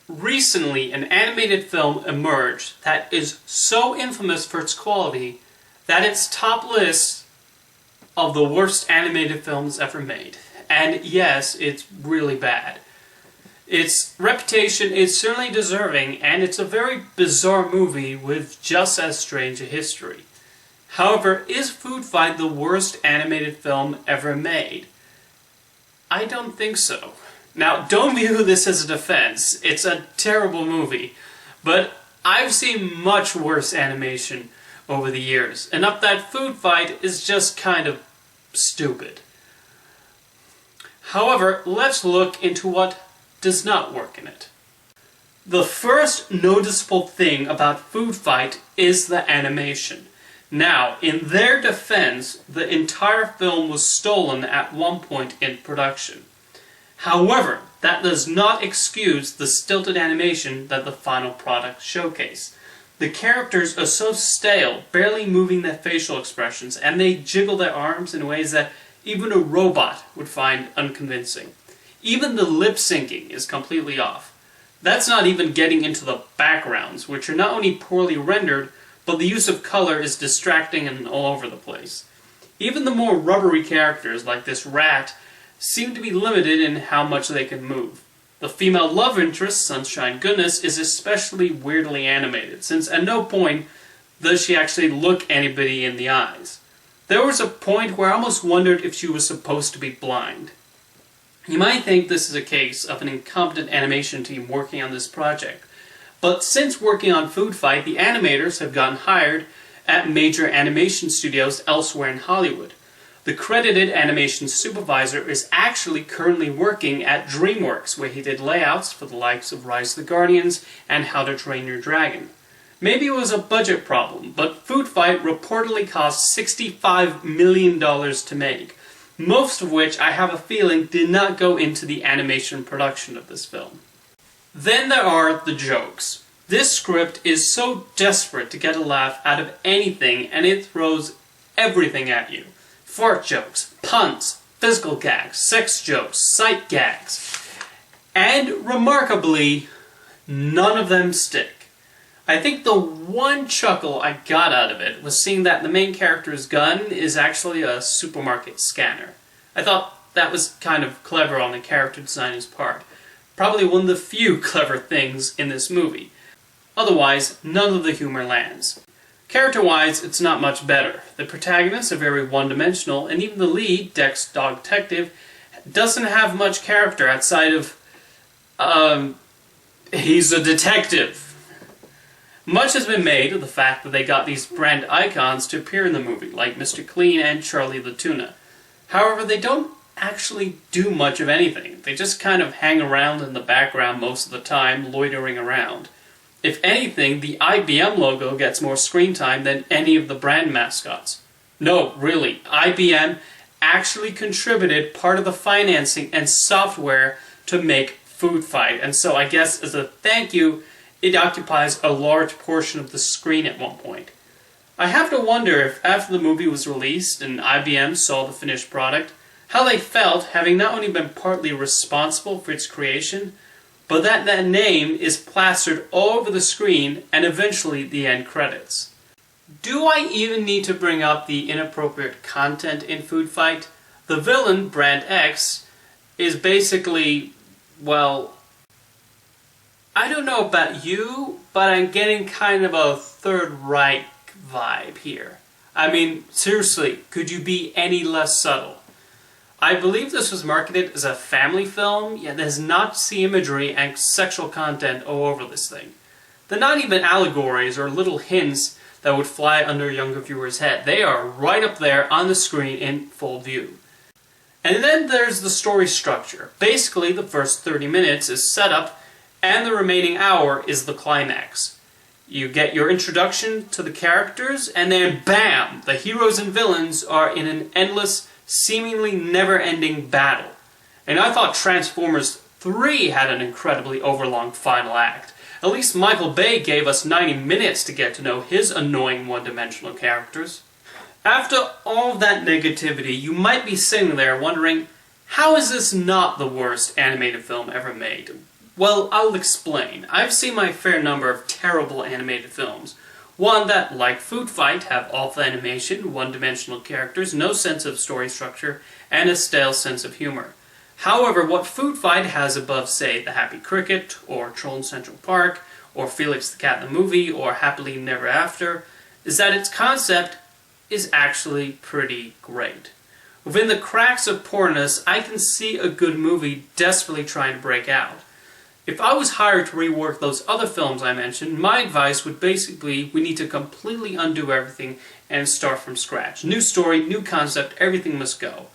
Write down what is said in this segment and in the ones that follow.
Recently, an animated film emerged that is so infamous for its quality that it's top list of the worst animated films ever made. And yes, it's really bad. Its reputation is certainly deserving, and it's a very bizarre movie with just as strange a history. However, is Foodfight the worst animated film ever made? I don't think so. Now, don't view this as a defense. It's a terrible movie. But I've seen much worse animation over the years. Enough that Foodfight is just kind of stupid. However, let's look into what does not work in it. The first noticeable thing about Foodfight is the animation. Now, in their defense, the entire film was stolen at one point in production. However, that does not excuse the stilted animation that the final product showcased. The characters are so stale, barely moving their facial expressions, and they jiggle their arms in ways that even a robot would find unconvincing. Even the lip syncing is completely off. That's not even getting into the backgrounds, which are not only poorly rendered, but the use of color is distracting and all over the place. Even the more rubbery characters, like this rat, seem to be limited in how much they can move. The female love interest, Sunshine Goodness, is especially weirdly animated, since at no point does she actually look anybody in the eyes. There was a point where I almost wondered if she was supposed to be blind. You might think this is a case of an incompetent animation team working on this project, but since working on Foodfight, the animators have gotten hired at major animation studios elsewhere in Hollywood. The credited animation supervisor is actually currently working at DreamWorks, where he did layouts for the likes of Rise of the Guardians and How to Train Your Dragon. Maybe it was a budget problem, but Foodfight reportedly cost $65 million to make, most of which I have a feeling did not go into the animation production of this film. Then there are the jokes. This script is so desperate to get a laugh out of anything, and it throws everything at you. Fart jokes, puns, physical gags, sex jokes, sight gags. And remarkably, none of them stick. I think the one chuckle I got out of it was seeing that the main character's gun is actually a supermarket scanner. I thought that was kind of clever on the character designer's part. Probably one of the few clever things in this movie. Otherwise, none of the humor lands. Character-wise, it's not much better. The protagonists are very one-dimensional, and even the lead, Dex Dog Detective, doesn't have much character outside of, he's a detective. Much has been made of the fact that they got these brand icons to appear in the movie, like Mr. Clean and Charlie the Tuna. However, they don't actually do much of anything. They just kind of hang around in the background most of the time, loitering around. If anything, the IBM logo gets more screen time than any of the brand mascots. No, really, IBM actually contributed part of the financing and software to make Foodfight, and so I guess as a thank you, it occupies a large portion of the screen at one point. I have to wonder if after the movie was released and IBM saw the finished product, how they felt having not only been partly responsible for its creation, but that name is plastered all over the screen and eventually the end credits. Do I even need to bring up the inappropriate content in Foodfight? The villain, Brand X, is basically, well, I don't know about you, but I'm getting kind of a Third Reich vibe here. I mean, seriously, could you be any less subtle? I believe this was marketed as a family film, yet there's Nazi imagery and sexual content all over this thing. They're not even allegories or little hints that would fly under a younger viewer's head. They are right up there on the screen in full view. And then there's the story structure. Basically, the first 30 minutes is setup, and the remaining hour is the climax. You get your introduction to the characters, and then BAM! The heroes and villains are in an endless, seemingly never-ending battle. And I thought Transformers 3 had an incredibly overlong final act. At least Michael Bay gave us 90 minutes to get to know his annoying one-dimensional characters. After all of that negativity, you might be sitting there wondering, how is this not the worst animated film ever made? Well, I'll explain. I've seen my fair number of terrible animated films. One that, like Foodfight, have awful animation, one-dimensional characters, no sense of story structure, and a stale sense of humor. However, what Foodfight has above, say, The Happy Cricket, or Troll in Central Park, or Felix the Cat in the Movie, or Happily Never After, is that its concept is actually pretty great. Within the cracks of poorness, I can see a good movie desperately trying to break out. If I was hired to rework those other films I mentioned, my advice would basically be we need to completely undo everything and start from scratch. New story, new concept, everything must go.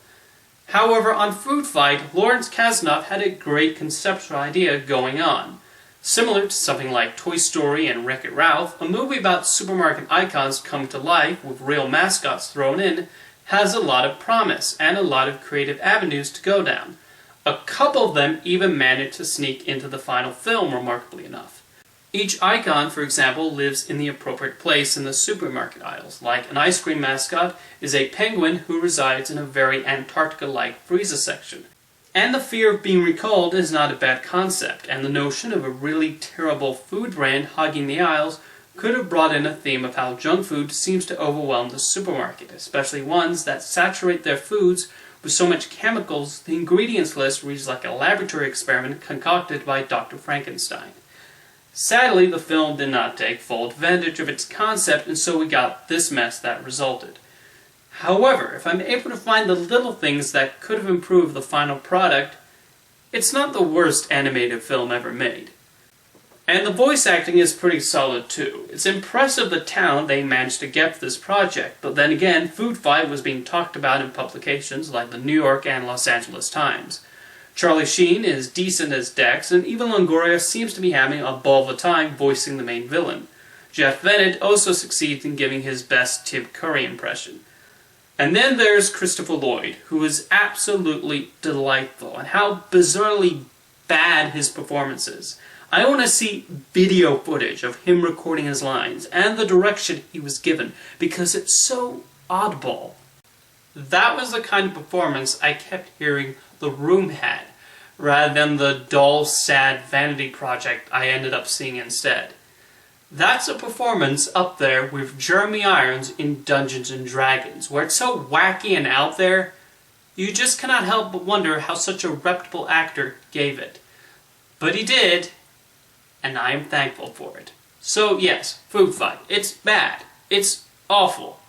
However, on Foodfight, Lawrence Kasanoff had a great conceptual idea going on. Similar to something like Toy Story and Wreck-It Ralph, a movie about supermarket icons come to life with real mascots thrown in has a lot of promise and a lot of creative avenues to go down. A couple of them even managed to sneak into the final film, remarkably enough. Each icon, for example, lives in the appropriate place in the supermarket aisles. Like an ice cream mascot is a penguin who resides in a very Antarctica-like freezer section. And the fear of being recalled is not a bad concept, and the notion of a really terrible food brand hogging the aisles could have brought in a theme of how junk food seems to overwhelm the supermarket, especially ones that saturate their foods with so much chemicals the ingredients list reads like a laboratory experiment concocted by Dr. Frankenstein. Sadly, the film did not take full advantage of its concept, and so we got this mess that resulted. However, if I'm able to find the little things that could have improved the final product, it's not the worst animated film ever made. And the voice acting is pretty solid too. It's impressive the talent they managed to get for this project, but then again, Foodfight was being talked about in publications like the New York and Los Angeles Times. Charlie Sheen is decent as Dex, and even Longoria seems to be having a ball of a time voicing the main villain. Jeff Bennett also succeeds in giving his best Tim Curry impression. And then there's Christopher Lloyd, who is absolutely delightful, and how bizarrely bad his performance is. I want to see video footage of him recording his lines, and the direction he was given, because it's so oddball. That was the kind of performance I kept hearing The Room had, rather than the dull, sad vanity project I ended up seeing instead. That's a performance up there with Jeremy Irons in Dungeons & Dragons, where it's so wacky and out there, you just cannot help but wonder how such a reputable actor gave it. But he did, and I am thankful for it. So yes, Foodfight. It's bad. It's awful.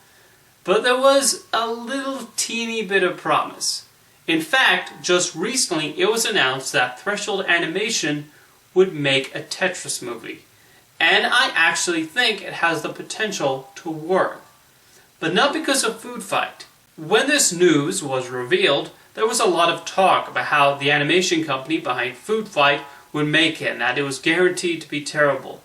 But there was a little teeny bit of promise. In fact, just recently it was announced that Threshold Animation would make a Tetris movie. And I actually think it has the potential to work. But not because of Foodfight. When this news was revealed, there was a lot of talk about how the animation company behind Foodfight would make it and that it was guaranteed to be terrible.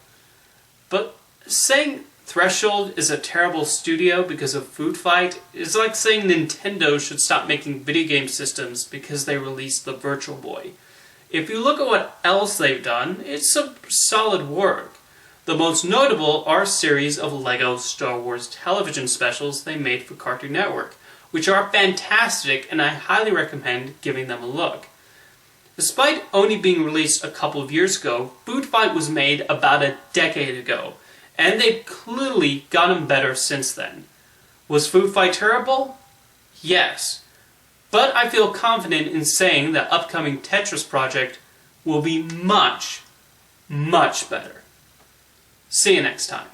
But saying Threshold is a terrible studio because of Foodfight is like saying Nintendo should stop making video game systems because they released the Virtual Boy. If you look at what else they've done, it's some solid work. The most notable are a series of LEGO Star Wars television specials they made for Cartoon Network, which are fantastic and I highly recommend giving them a look. Despite only being released a couple of years ago, Foodfight was made about a decade ago, and they've clearly gotten better since then. Was Foodfight terrible? Yes. But I feel confident in saying the upcoming Tetris project will be much, much better. See you next time.